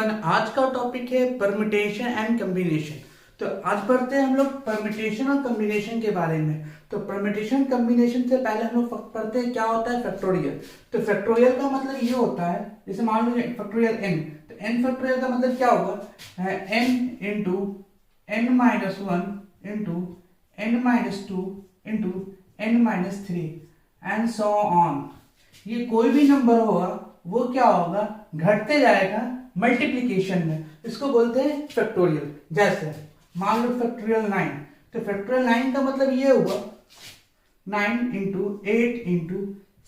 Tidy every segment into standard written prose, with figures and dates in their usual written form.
Everyone, आज का topic है परम्यूटेशन एंड कॉम्बिनेशन। तो आज पढ़ते हैं हम लोग परम्यूटेशन और कॉम्बिनेशन के बारे में। तो परम्यूटेशन कॉम्बिनेशन से पहले हम लोग पढ़ते हैं क्या होता है फैक्टोरियल। तो फैक्टोरियल का मतलब ये होता है, जैसे मान लीजिए फैक्टोरियल n, तो n फैक्टोरियल का मतलब क्या होगा, n into n minus one into n minus two into n minus three and so on. ये कोई भी नंबर होगा वो क्या होगा, घटते जाएगा मल्टीप्लिकेशन में, इसको बोलते हैं फैक्टोरियल। जैसे मान लो फैक्टोरियल 9, तो फैक्टोरियल 9 का मतलब ये हुआ 9 into 8 into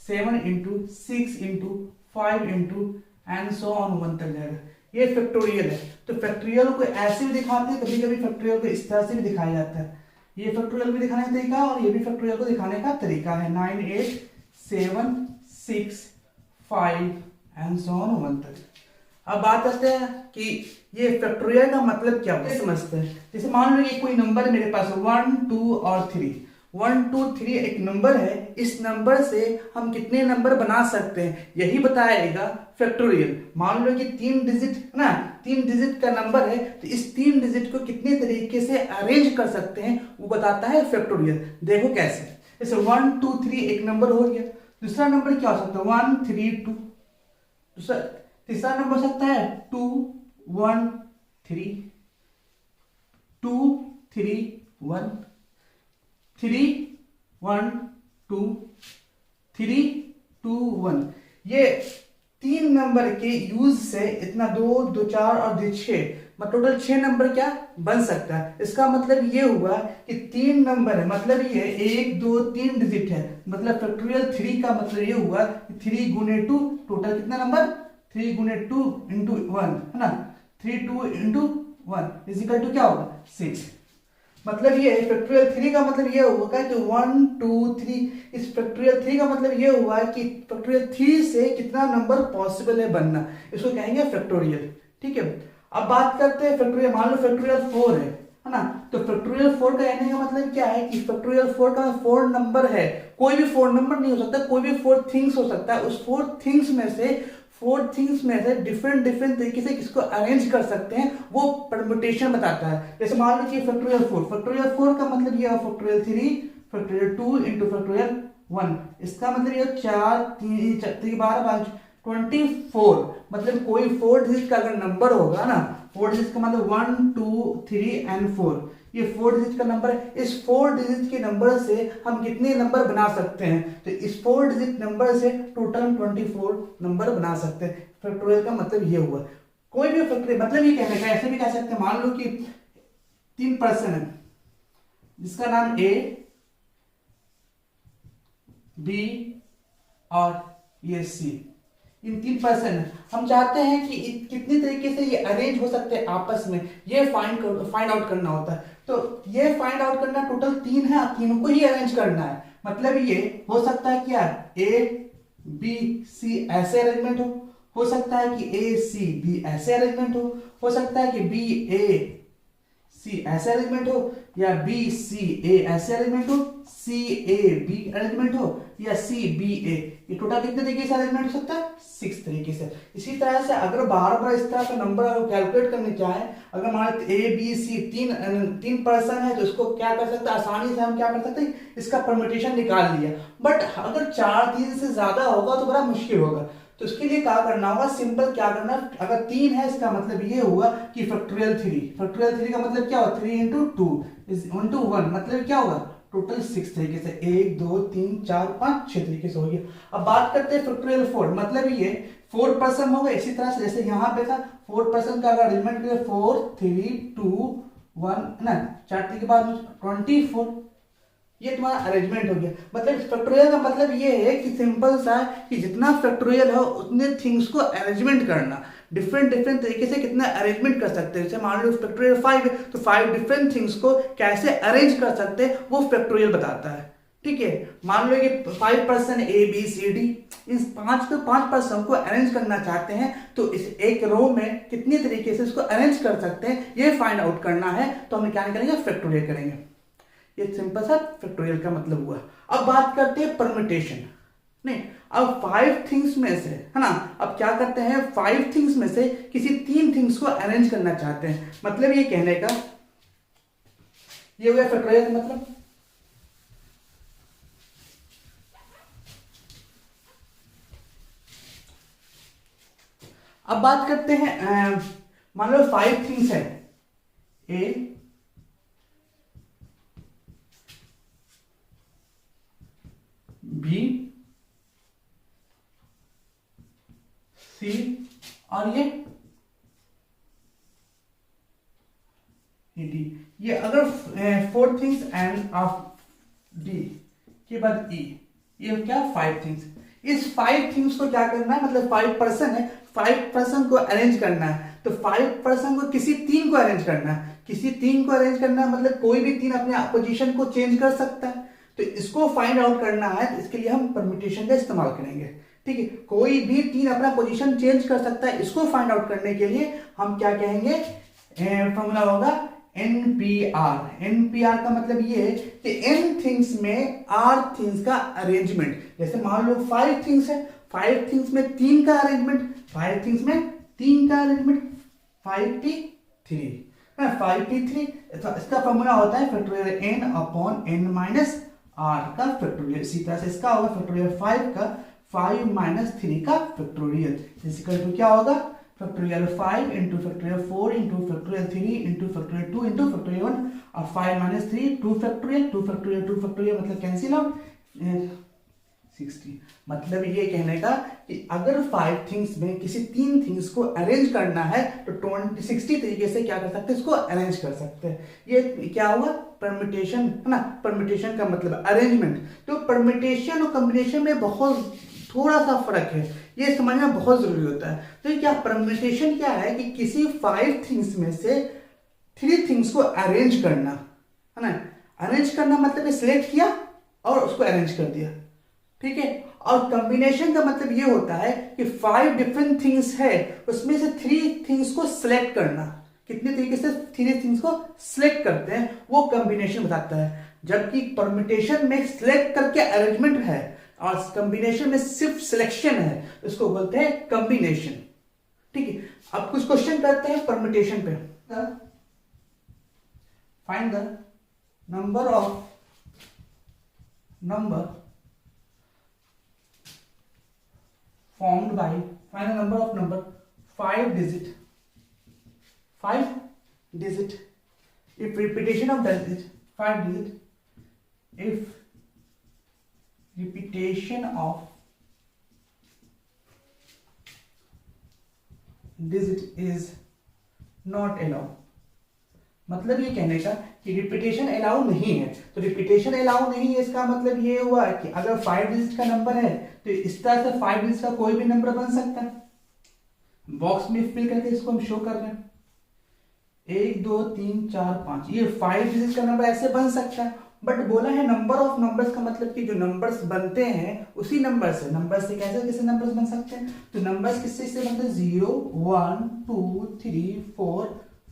7 into 6 into 5 into and so on 1 तक जाएगा। ये फैक्टोरियल है। तो फैक्टोरियल को ऐसे भी दिखाते हैं, कभी कभी फैक्टोरियल को इस तरह से भी दिखाया जाता है। ये फैक्टोरियल भी दिखाने का तरीका और ये भी फैक्टोरियल को दिखाने का तरीका है। 9 8 7 6 5 एंड सो ऑन 1 तक। अब बात करते हैं कि ये फैक्टोरियल का मतलब क्या होता है, समझते हैं। जैसे मान लो ये कोई नंबर मेरे पास 1 2 और 3, 1 2 3 एक नंबर है। इस नंबर से हम कितने नंबर बना सकते हैं यही बताएगा फैक्टोरियल। मान लो कि 3 डिजिट है ना, 3 डिजिट का नंबर है, तो इस 3 डिजिट को कितने तरीके से अरेंज कर सकते हैं वो बताता है फैक्टोरियल। देखो कैसे, जैसे 1 2 3 एक नंबर हो गया। दूसरा नंबर क्या हो सकता है 1 3 2। दूसरा तीसरा नंबर हो सकता है 2 1 3 2 3 1 3 1 2 3 2 1। ये 3 नंबर के यूज से इतना 2 2 4 और 2 6 मतलब टोटल 6 नंबर क्या बन सकता है। इसका मतलब ये हुआ कि 3 नंबर है, मतलब ये 1 2 3 डिजिट है। मतलब फैक्टोरियल 3 का मतलब ये हुआ कि 3 गुने 2 टोटल कितना नंबर 3 गुने 2 इंटू 1 है ना, 3 2 इंटू 1 इजिकल टू क्या होगा 6। मतलब ये फैक्टोरियल 3 का मतलब ये होगा कि 1 2 3। इस फैक्टोरियल 3 का मतलब ये हुआ कि फैक्टोरियल 3 से कितना नंबर पॉसिबल है बनना, इसको कहेंगे फैक्टोरियल। ठीक है, अब बात करते हैं फैक्टोरियल। मान लो फैक्टोरियल 4 है ना, तो फैक्टोरियल 4 का कहने का मतलब क्या है कि फैक्टोरियल 4 का 4 नंबर है। कोई भी 4 नंबर नहीं हो सकता, कोई भी 4 थिंग्स हो सकता है। उस 4 थिंग्स में से डिफरेंट तरीके से किसको अरेंज कर सकते हैं वो परम्यूटेशन बताता है। जैसे मान लो कि फैक्टोरियल 4 का मतलब ये है फैक्टोरियल 3 फैक्टोरियल 2 इंटू फैक्टोरियल 1। इसका मतलब ये 4 3 12 24। मतलब कोई 4 डिजिट का अगर नंबर होगा ना, 4 डिजिट का मतलब 1 2 3 एंड 4, ये 4 डिजिट का नंबर है। इस 4 डिजिट के नंबर से हम कितने नंबर बना सकते हैं, तो इस 4 डिजिट नंबर से टोटल 24 नंबर बना सकते हैं। फैक्टोरियल का मतलब ये हुआ। कोई भी फैक्टोरियल मतलब ये कहने का ऐसे भी कह सकते हैं, मान लो कि 3 पर्सन है जिसका नाम ए बी और ये सी, इन 3 पर्सन है। हम चाहते हैं कि कितनी तरीके से ये अरेंज हो सकते हैं आपस में, ये फाइंड आउट करना होता है। तो ये फाइंड आउट करना टोटल 3 है, तीनों को ही अरेंज करना है। मतलब ये हो सकता है क्या ए बी सी ऐसे अरेंजमेंट हो सकता है कि ए सी बी ऐसे अरेंजमेंट हो सकता है कि बी ए सी ऐसे अरेंजमेंट हो, या बी सी ए ऐसे अरेंजमेंट हो, सी ए बी अरेंजमेंट हो, या सी बी ए। ये टोटल कितने तरीके से अरेंजमेंट हो सकता है 6 तरीके से। इसी तरह से अगर बार बार इस तरह का नंबर कैलकुलेट करने चाहे, अगर मान ए बी सी तीन पर्सन है तो इसको क्या कर सकते हैं, आसानी से हम क्या कर सकते हैं, इसका परम्यूटेशन निकाल लिया। बट अगर 3 से ज्यादा होगा तो बड़ा मुश्किल होगा। तो इसके लिए क्या करना होगा, सिंपल क्या करना, अगर 3 है इसका मतलब ये हुआ कि फैक्टोरियल 3 का मतलब क्या होगा 3 इंटू 2 इंटू 1 मतलब क्या होगा टोटल 6 तरीके से, 1 2 3 4 5 6 तरीके से हो गया। अब बात करते हैं फैक्टोरियल 4, मतलब ये 4 पर्सन होगा। इसी तरह से जैसे यहाँ पे था 4 पर्सन का अगर अरेंजमेंट करें 4 3 2 1 ना, 4 के बाद 24, ये तुम्हारा अरेंजमेंट हो गया। मतलब फैक्टोरियल का मतलब ये है कि सिंपल सा कि जितना फैक्टोरियल है उतने थिंग्स को अरेंजमेंट करना, डिफरेंट तरीके से कितना अरेंजमेंट कर सकते हैं। जैसे मान लो फैक्टोरियल 5 है तो 5 डिफरेंट थिंग्स को कैसे अरेंज कर सकते हैं वो फैक्टोरियल बताता है। ठीक है, मान लो ये 5 person A B C D, इन 5 पर्सन को अरेंज करना चाहते हैं तो इस एक रो में कितने तरीके से इसको अरेंज कर सकते हैं ये फाइंड आउट करना है। तो हम क्या करेंगे, फैक्टोरियल करेंगे। ये सिंपल सा फैक्टोरियल का मतलब हुआ। अब बात करते हैं परम्यूटेशन नहीं, अब 5 थिंग्स में से, है ना, अब क्या करते हैं, 5 थिंग्स में से किसी 3 थिंग्स को अरेंज करना चाहते हैं। मतलब ये कहने का ये हो गया फैक्टोरियल का मतलब। अब बात करते हैं, मान लो 5 थिंग्स है, ए बी सी और ये डी। ये अगर 4 थिंग्स एंड ऑफ डी के बाद ई, ये क्या 5 थिंग्स। इस 5 थिंग्स को क्या करना है, मतलब 5 पर्सन है, 5 पर्सन को अरेंज करना है। तो 5 पर्सन को किसी 3 को अरेंज करना है, किसी 3 को अरेंज करना है, मतलब कोई भी 3 अपने पोजीशन को चेंज कर सकता है। तो इसको फाइंड आउट करना है, तो इसके लिए हम परम्यूटेशन का इस्तेमाल करेंगे। ठीक है, कोई भी 3 अपना पोजीशन चेंज कर सकता है। इसको फाइंड आउट करने के लिए हम क्या कहेंगे, फॉर्मूला होगा NPR। NPR का मतलब ये है कि N थिंग्स में R थिंग्स का अरेंजमेंट। जैसे मान लो 5 थिंग्स है, 5 थिंग्स में 3 का अरेंजमेंट, 5 थिंग्स में 3 का अरेंजमेंट, 5T3, 5T3। इसका फॉर्मूला होता है factorial N upon N minus R का फैक्टोरियल। इसी तरह से इसका होगा फैक्टोरियल 5 का 5 माइनस 3 का फैक्टोरियल। इसी तो क्या होगा, factorial 5 into factorial 4 into factorial 3 into factorial 2 into factorial 1 और 5 माइनस 3 2 फैक्टोरियल 2 फैक्टोरियल 2 फैक्टोरियल, मतलब कैंसिल आउट 60। मतलब ये कहने का कि अगर 5 थिंग्स में किसी 3 थिंग्स को अरेंज करना है तो 60 तरीके से क्या कर सकते हैं, इसको अरेंज कर सकते हैं। ये क्या हुआ, परम्यूटेशन, है ना। परम्यूटेशन का मतलब अरेंजमेंट। तो परम्यूटेशन और कॉम्बिनेशन में बहुत थोड़ा सा फर्क है, ये समझना बहुत जरूरी होता है। तो क्या परम्यूटेशन क्या है कि किसी 5 थिंग्स में से 3 थिंग्स को अरेंज करना, है ना। अरेंज करना मतलब सिलेक्ट किया और उसको अरेंज कर दिया, ठीक है। और कॉम्बिनेशन का मतलब ये होता है कि 5 डिफरेंट थिंग्स है, उसमें से 3 थिंग्स को सिलेक्ट करना। कितने तरीके से 3 थिंग्स को सिलेक्ट करते हैं वो कॉम्बिनेशन बताता है। जबकि परम्यूटेशन में सिलेक्ट करके अरेंजमेंट है और कॉम्बिनेशन में सिर्फ सिलेक्शन है, इसको बोलते हैं कॉम्बिनेशन। ठीक है, अब कुछ क्वेश्चन करते हैं परम्यूटेशन पे। Find the number formed by, find the number of number 5 digit if repetition of that is 5 digit, if repetition of digit is not allowed। मतलब ये कहने का कि रिपीटेशन अलाउ नहीं है। तो रिपीटेशन अलाउ नहीं है, इसका मतलब ये हुआ कि अगर 5 डिजिट का नंबर है तो इस तरह से 5 डिजिट का कोई भी नंबर बन सकता है। बॉक्स में फिल करके इसको हम शो कर रहे हैं, 1 2 3 4 5, ये 5 डिजिट का नंबर ऐसे बन सकता है। बट बोला है नंबर ऑफ नंबर्स का मतलब कि जो नंबर्स बनते हैं उसी नंबर से कैसे कैसे नंबर्स बन सकते हैं। तो नंबर्स किससे से बनते हैं, 0 1 2 3 4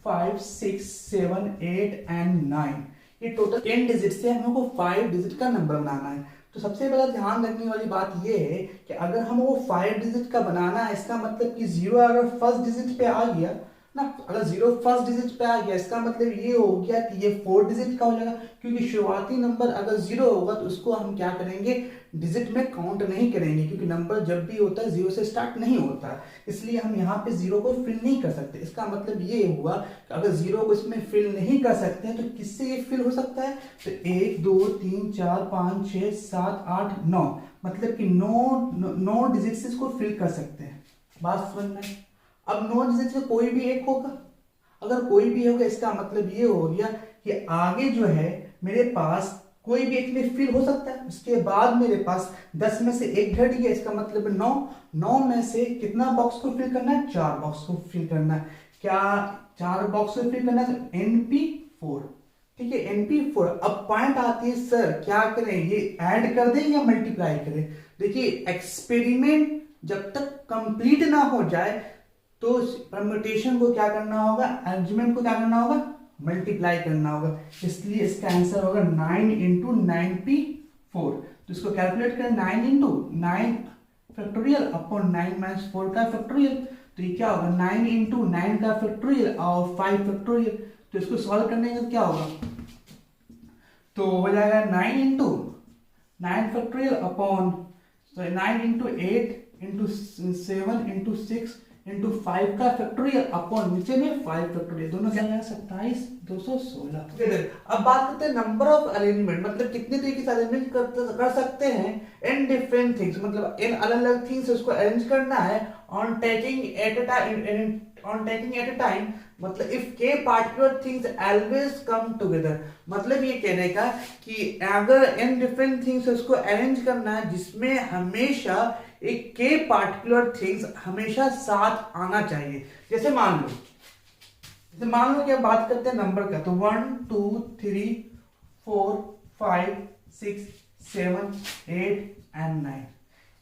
5 6 7 8 एंड 9। ये टोटल 10 डिजिट से हम लोग को 5 डिजिट का नंबर बनाना है। तो सबसे पहले ध्यान रखने वाली बात ये है कि अगर हम वो 5 डिजिट का बनाना है, इसका मतलब कि 0 अगर फर्स्ट डिजिट पे आ गया ना, अगर 0 फर्स्ट डिजिट पे आ गया इसका मतलब ये हो गया कि ये 4 डिजिट का हो जाएगा। क्योंकि शुरुआती नंबर अगर 0 होगा तो उसको हम क्या करेंगे, डिजिट में काउंट नहीं करेंगे, क्योंकि नंबर जब भी होता है 0 से स्टार्ट नहीं होता है, इसलिए हम यहाँ पे 0 को फिल नहीं कर सकते। इसका मतलब ये हुआ कि अगर 0 को इसमें फिल नहीं कर सकते हैं तो किससे ये फिल हो सकता है, तो 1 2 3 4 5 6 7 8 9, मतलब कि 9 डिजिट से इसको फिल कर सकते हैं। बात समझ में। अब 9 डिजिट से कोई भी एक होगा, अगर कोई भी होगा इसका मतलब ये हो गया कि आगे जो है मेरे पास कोई भी एक में फिल हो सकता है। उसके बाद मेरे पास 10 में से एक घट गया, इसका मतलब 9 में से कितना बॉक्स को फिल करना है, 4 बॉक्स को फिल करना है। क्या 4 बॉक्स को फिल करना है, तो NP4, ठीक है, NP4। अब पॉइंट आती है सर क्या करें, ये ऐड कर दें या मल्टीप्लाई करें। देखिए एक्सपेरिमेंट जब तक कंप्लीट ना हो जाए तो परम्यूटेशन को क्या करना होगा, अरेंजमेंट को क्या करना होगा, मल्टीप्लाई करना होगा। इसलिए इसका आंसर होगा 9 × 9P4। तो इसको कैलकुलेट करें 9 इंटू 9 फैक्टोरियल अपॉन 9 माइनस 4 का फैक्टोरियल। तो ये क्या होगा 9 इंटू 9 का फैक्टोरियल और 5 फैक्टोरियल। तो इसको सॉल्व करने का क्या होगा, तो हो जाएगा 9 into 9 factorial upon 9 into 8 into 7 into 6 into 5 का फैक्टोरियल अपॉन नीचे में 5 फैक्टोरियल, दोनों क्या जाएगा 27 216। अब बात करते हैं नंबर ऑफ अरेंजमेंट, मतलब कितने तरीके से अरेंजमेंट कर सकते हैं इन डिफरेंट थिंग्स, मतलब इन अलग अलग थिंग्स उसको अरेंज करना है on taking at a time, मतलब इफ के particular things always come together, मतलब ये कहने का कि अगर इन डिफरेंट थिंग्स उसको अरेंज करना है जिसमें हमेशा एक के पार्टिकुलर थिंग्स हमेशा साथ आना चाहिए। जैसे मान लो कि हम बात करते हैं नंबर का, तो 1 2 3 4 5 6 7 8 एंड 9,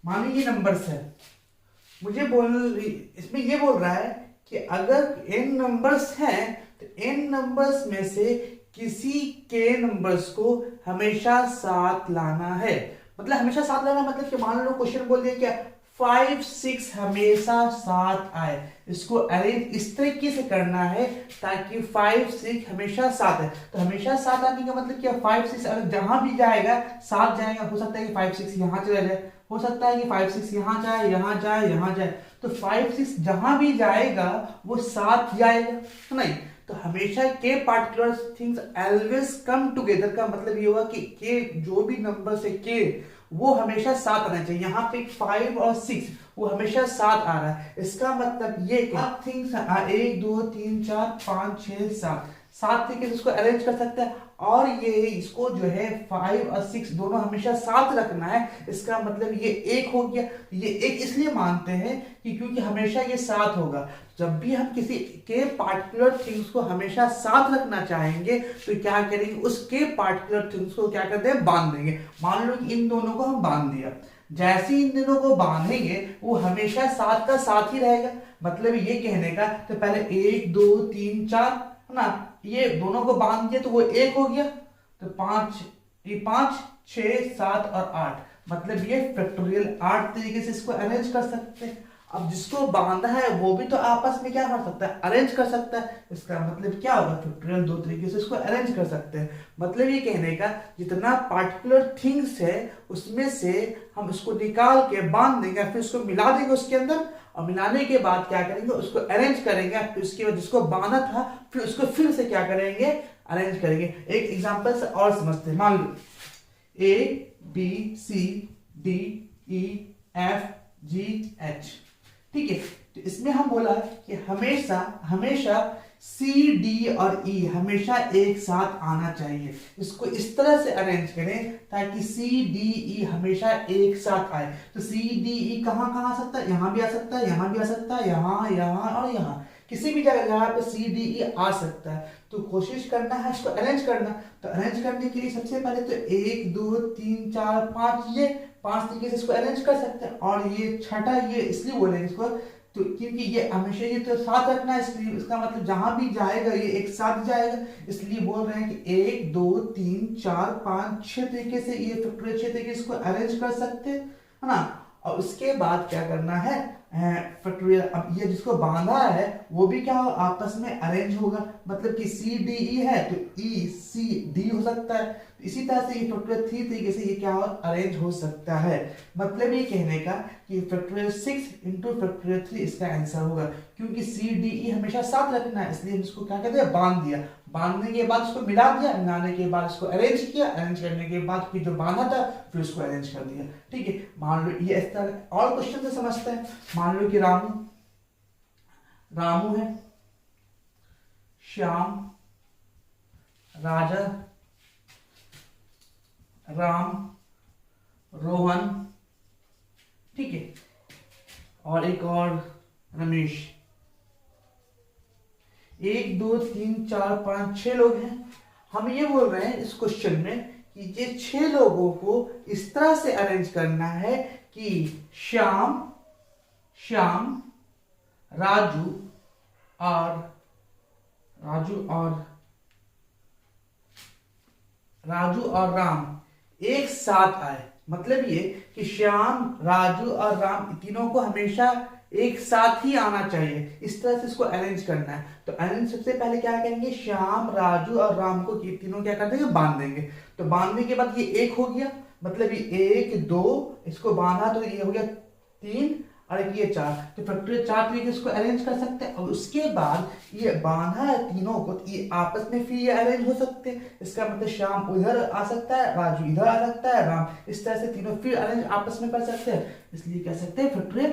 मानो ये नंबर्स है। इसमें ये बोल रहा है कि अगर n नंबर्स हैं तो n नंबर्स में से किसी के नंबर्स को हमेशा साथ लाना है। मतलब हमेशा साथ लाना मतलब कि मान लो क्वेश्चन बोल दिया क्या 5 6 हमेशा साथ आए, इसको अरेंज इस तरीके से करना है ताकि 5 6 हमेशा साथ है। तो हमेशा साथ आने का मतलब क्या 5 6 अगर जहां भी जाएगा साथ जाएगा, हो सकता है कि 5 6 यहां चला जाए, हो सकता है कि 5 6 यहां जाए यहां जाए यहां जाए, तो 5 6 जहां भी जाएगा वो साथ जाएगा, तो नहीं। तो हमेशा के particular things always come together का मतलब ये हुआ कि के जो भी नंबर से के वो हमेशा साथ आना चाहिए। यहाँ पे 5 और 6 वो हमेशा साथ आ रहा है, इसका मतलब ये कि थिंग्स 1 2 3 4 5 6 7 तरीके से इसको अरेंज कर सकते हैं। और ये इसको जो है 5 और 6 दोनों हमेशा साथ रखना है, इसका मतलब ये एक हो गया। ये एक इसलिए मानते हैं कि क्योंकि हमेशा ये साथ होगा। जब भी हम किसी के पार्टिकुलर थिंग्स को हमेशा साथ रखना चाहेंगे तो क्या करेंगे, उसके पार्टिकुलर थिंग्स को क्या करते हैं बांध देंगे। मान लो कि इन दोनों को हम बांध दिया, जैसे इन दोनों को बांधेंगे वो हमेशा साथ का साथ ही रहेगा। मतलब ये कहने का तो पहले 1 2 3 4 है ना, ये दोनों को बांध दिया तो वो एक हो गया, तो 5 6 7 और 8, मतलब ये फैक्टोरियल 8 तरीके से इसको अरेंज कर सकते हैं। अब जिसको बांधा है वो भी तो आपस में क्या कर सकता है, अरेंज कर सकता है। इसका मतलब क्या होगा, फैक्टोरियल 2 तरीके से इसको अरेंज कर सकते हैं। मतलब ये कहने का जितना पार्टिकुलर थिंग्स है उसमें से हम उसको निकाल के बांध देंगे, फिर उसको मिला देंगे उसके अंदर, और मिलाने के बाद क्या करेंगे उसको अरेंज करेंगे, फिर उसके बाद जिसको बांधा था फिर उसको फिर से क्या करेंगे अरेंज करेंगे। एक एग्जांपल से और समझते हैं। मान लो ABCDEFGH, ठीक है। तो इसमें हम बोला कि हमेशा C D और E हमेशा एक साथ आना चाहिए। इसको इस तरह से अरेंज करें ताकि C D E हमेशा एक साथ आए। तो C D E कहां आ सकता है, यहां भी आ सकता है, यहां भी आ सकता है, यहां और यहां, किसी भी जगह जहां पे C D E आ सकता है। तो कोशिश करना है इसको अरेंज करना। तो अरेंज करने के लिए सबसे पहले तो 1 2 3 4 5 ये 5 तरीके से इसको अरेंज कर सकते हैं। और ये छठा ये इसलिए बोलेंगे इसको तो क्योंकि ये हमेशा ये तो साथ रखना है, इसलिए इसका मतलब जहां भी जाएगा ये एक साथ जाएगा, इसलिए बोल रहे हैं कि 1 2 3 4 5 6 तरीके से ये फैक्टोरियल 6 तरीके से इसको अरेंज कर सकते हैं, है ना। और उसके बाद क्या करना है फैक्टोरियल, अब ये जिसको बांधा है वो भी क्या हो आपस में अरेंज होगा। मतलब कि C D E है तो E C D हो सकता है। तो इसी तरह से ये फैक्टोरियल 3 तरीके से ये क्या हो अरेंज हो सकता है। मतलब ये कहने का कि फैक्टोरियल 6 इंटू फैक्टोरियल 3 इसका आंसर होगा, क्योंकि C D E हमेशा साथ रखना है, इसलिए इसको क्या कहते हैं बांध दिया। बांधने के बाद इसको मिला दिया, मिलाने के बाद इसको अरेंज किया, अरेंज करने के बाद फिर जो बांधा था फिर उसको अरेंज कर दिया, ठीक है। मान लो ये इस तरह और क्वेश्चन से समझते हैं। मान लो कि रामू है, श्याम, राजा, राम, रोहन, ठीक है, और एक और रमेश। 1 2 3 4 5 6 लोग हैं। हम ये बोल रहे हैं इस क्वेश्चन में कि ये 6 लोगों को इस तरह से अरेंज करना है कि श्याम, राजू और राम एक साथ आए, मतलब ये कि श्याम, राजू और राम तीनों को हमेशा एक साथ ही आना चाहिए, इस तरह से इसको अरेंज करना है। तो अरेंज सबसे पहले क्या करेंगे, श्याम, राजू और राम को ये तीनों क्या कर देंगे, बांध देंगे। तो बांधने के बाद ये एक हो गया, मतलब ये 1 2 इसको बांधा तो ये हो गया 3 और एक ये 4। तो फैक्टोरियल 4 तरीके इसको अरेंज कर सकते हैं। और उसके बाद ये बांधा है तीनों को, ये आपस में फिर ये अरेंज हो सकते हैं। इसका मतलब श्याम उधर आ सकता है, राजू इधर आ सकता है, राम, इस तरह से तीनों फिर अरेंज आपस में कर सकते हैं, इसलिए कह सकते हैं फैक्टोरियल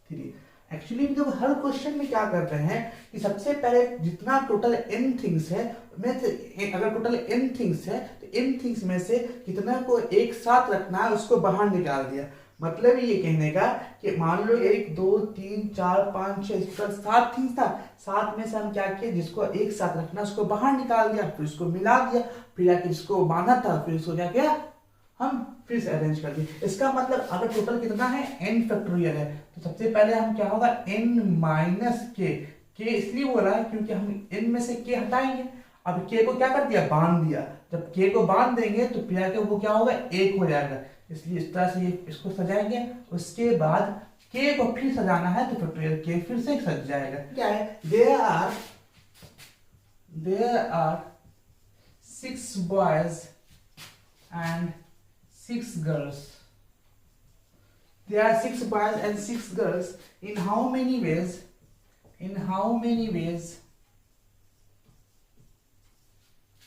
3। एक्चुअली जब हर क्वेश्चन में क्या करते हैं कि सबसे पहले जितना टोटल n थिंग्स है में से, अगर टोटल n थिंग्स है तो n थिंग्स में से कितना को एक साथ रखना है उसको बाहर निकाल दिया। मतलब ये कहने का कि मान लो 1 2 3 4 5 6 7 थिंग्स था, 7 में से हम क्या किए, जिसको एक साथ रखना उसको बाहर निकाल दिया, फिर उसको मिला दिया, फिर जाके जिसको बांधा था फिर उसको क्या किया, हम फिर से अरेंज कर दिए। इसका मतलब अगर टोटल कितना है, n फैक्टोरियल है, तो सबसे पहले हम क्या होगा, n माइनस k इसलिए बोला है क्योंकि हम n में से k हटाएंगे। अब k को क्या कर दिया, बांध दिया, जब k को बांध देंगे तो फिर आके वो क्या होगा, 1 हो जाएगा, इसलिए इस तरह से ये इसको सजाएंगे। उसके बाद k को फिर सजाना है तो फैक्टोरियल k फिर से सज जाएगा। क्या है, there are 6 boys and 6 girls. There are 6 boys and 6 girls. In how many ways? In how many ways?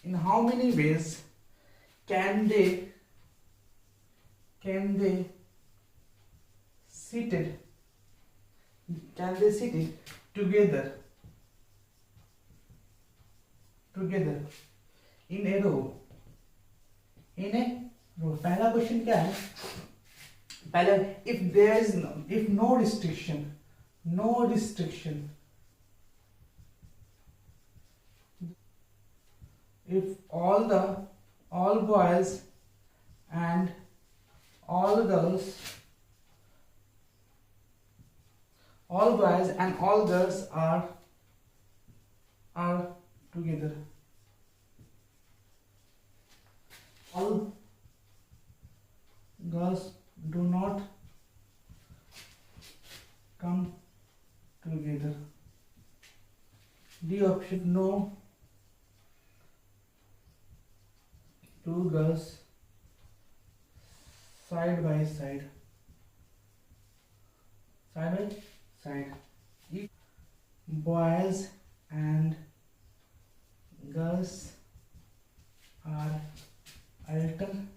In how many ways can they seated? Can they seated together in a row? In a row. पहला question क्या है, पहले if no restriction, if all boys and all girls are together, all girls do not come together. D option, no, 2 girls side by side. Boys and girls are alternate.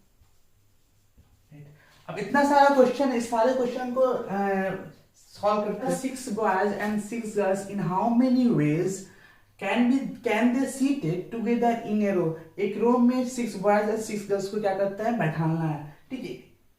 अब इतना सारा question, इस सारे question को solve करते हैं। 6 boys and 6 girls in how many ways can they seated together in a row? एक रो में 6 boys और 6 girls को क्या करता है, बैठाना है, ठीक है।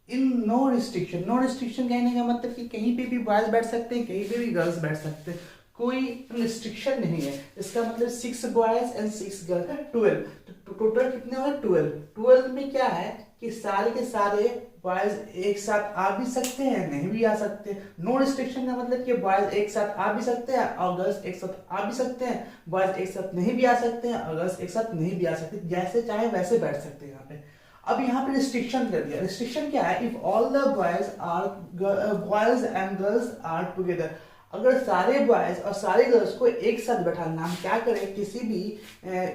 इन नो रिस्ट्रिक्शन कहने का मतलब कि कहीं पे भी बॉयज बैठ सकते हैं, कहीं पे भी गर्ल्स बैठ सकते हैं, कोई रिस्ट्रिक्शन नहीं है। इसका मतलब 6 बॉयज एंड 6 गर्ल्स 12, तो टोटल कितने हुए, 12 में क्या है कि सारे के सारे बॉयज एक साथ आ भी सकते हैं, नहीं भी आ सकते। नो रिस्ट्रिक्शन का मतलब कि बॉयज एक साथ आ भी सकते हैं और गर्ल्स एक साथ आ भी सकते हैं, बॉयज एक साथ नहीं भी आ सकते हैं और गर्ल्स एक साथ नहीं भी आ सकते, जैसे चाहे वैसे बैठ सकते हैं यहाँ पे। अब यहाँ पे रिस्ट्रिक्शन कर दिया। रिस्ट्रिक्शन क्या है, if all the boys and girls are together, अगर सारे बॉयज और सारे गर्ल्स को एक साथ बैठाना, हम क्या करें, किसी भी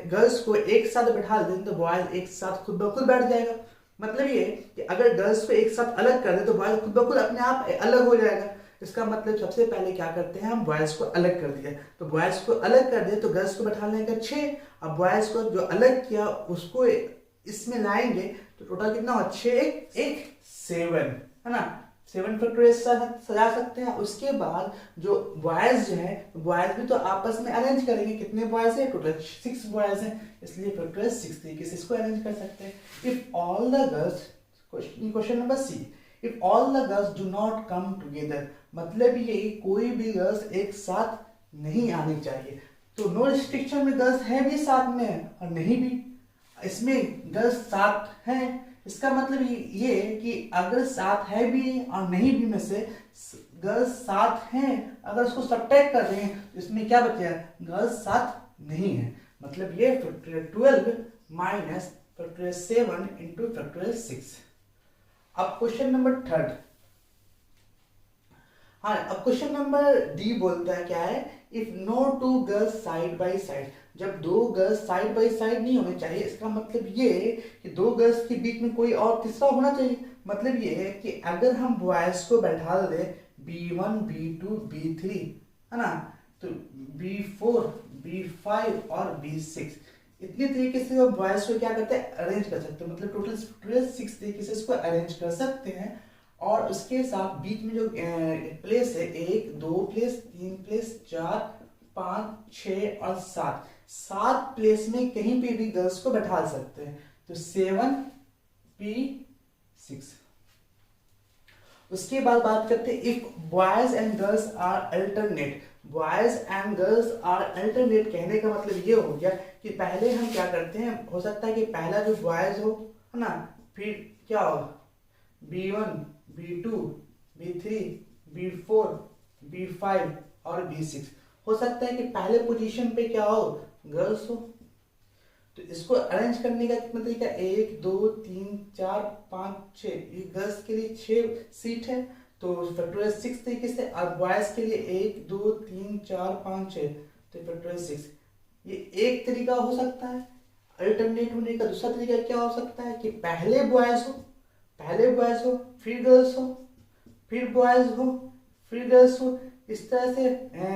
गर्ल्स को एक साथ बैठा दें तो बॉयज एक साथ खुद ब खुद बैठ जाएगा। मतलब ये कि अगर गर्ल्स को एक साथ अलग कर दे तो बॉयज खुद ब खुद अपने आप अलग हो जाएगा। इसका मतलब सबसे पहले क्या करते हैं, हम बॉयज को अलग कर दिया, तो बॉयज को अलग कर दिया तो गर्ल्स को बैठा लेंगे 6, अब बॉयज को जो अलग किया उसको इसमें लाएंगे तो टोटल कितना हुआ, 6 1 7 है ना, 7 फैक्टोरियल सजा सकते हैं। उसके बाद जो बॉयज जो है, बॉयज भी तो आपस में अरेंज करेंगे, कितने बॉयज है, टोटल 6 बॉयज हैं, इसलिए फैक्टोरियल 6 तरीके से इसको अरेंज कर सकते हैं। If all the girls, question number C, if all the girls do not come together, मतलब ये कोई भी गर्ल्स एक साथ नहीं आनी चाहिए। तो नो रिस्ट्रिक्शन में गर्ल्स है भी साथ में और नहीं भी, इसमें गर्ल्स साथ हैं। इसका मतलब ये कि अगर साथ है भी और नहीं भी में से गर्ल्स साथ हैं, अगर उसको सबट्रैक्ट कर रहे हैं तो इसमें क्या बचेगा, गर्ल्स साथ नहीं है। मतलब ये factorial 12 minus factorial 7 into factorial 6। अब क्वेश्चन नंबर थर्ड, हाँ अब क्वेश्चन नंबर डी बोलता है क्या है, if no two girls side by side, जब दो गर्ल्स साइड बाय साइड नहीं होने चाहिए, इसका मतलब ये है कि दो गर्ल्स के बीच में कोई और तीसरा होना चाहिए। मतलब ये है कि अगर हम बॉयज को बैठा दे B1 B2 B3 है ना, तो B4 B5 और B6, इतने तरीके से हम बॉयज को क्या करते हैं, अरेंज कर सकते हैं। मतलब टोटल 6 तरीके से इसको अरेंज कर सकते हैं। और उसके साथ बीच में जो प्लेस है, 1 2 प्लेस 3 प्लेस 4 5 6 और 7 प्लेस में कहीं पे भी गर्ल्स को बैठा सकते हैं। तो 7 P6। उसके बाद बात करते हैं if boys and girls are alternate. Boys and girls are alternate कहने का मतलब ये हो गया कि पहले हम क्या करते हैं, हो सकता है कि पहला जो बॉयज हो है ना, फिर क्या हो B1 B2 B3 B4 B5 और B6। हो सकता है कि पहले पोजीशन पे क्या हो, गर्ल्स हो। तो इसको अरेंज करने का कितना तरीका, 1 2 3 4 5 6, ये गर्ल्स के लिए 6 सीट है तो फैक्टोरियल 6 तरीके से, और बॉयज के लिए 1 2 3 4 5 6 तो फैक्टोरियल 6। ये एक तरीका हो सकता है अल्टरनेट होने का। दूसरा तरीका क्या हो सकता है कि पहले बॉयज हो फिर गर्ल्स हो, फिर बॉयज हो फिर गर्ल्स हो। इस तरह से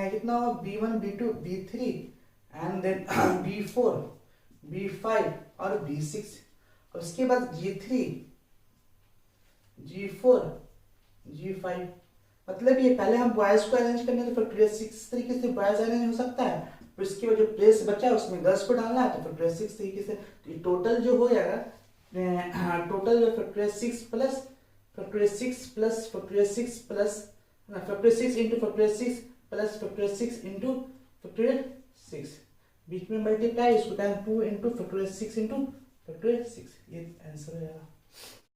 कितना हो, B1 B2 B3 and then B4 B5 और B6। और उसके बाद G3 G4 G5। मतलब ये पहले हम बॉयज को अरेंज करने तो फैक्टोरियल 6 तरीके से बॉयज अरेंज हो सकता है, फिर उसके बाद जो प्लेस बचा है उसमें गर्ल्स को डालना है तो फैक्टोरियल 6 तरीके से। तो टोटल जो हो जाएगा, टोटल जो factorial 6 plus factorial 6 plus factorial 6 plus factorial 6 into factorial 6 plus factorial 6 into factorial 6, बीच में मल्टीप्लाई, इसको time 2 into factorial 6 into factorial 6, ये आंसर हो जाएगा।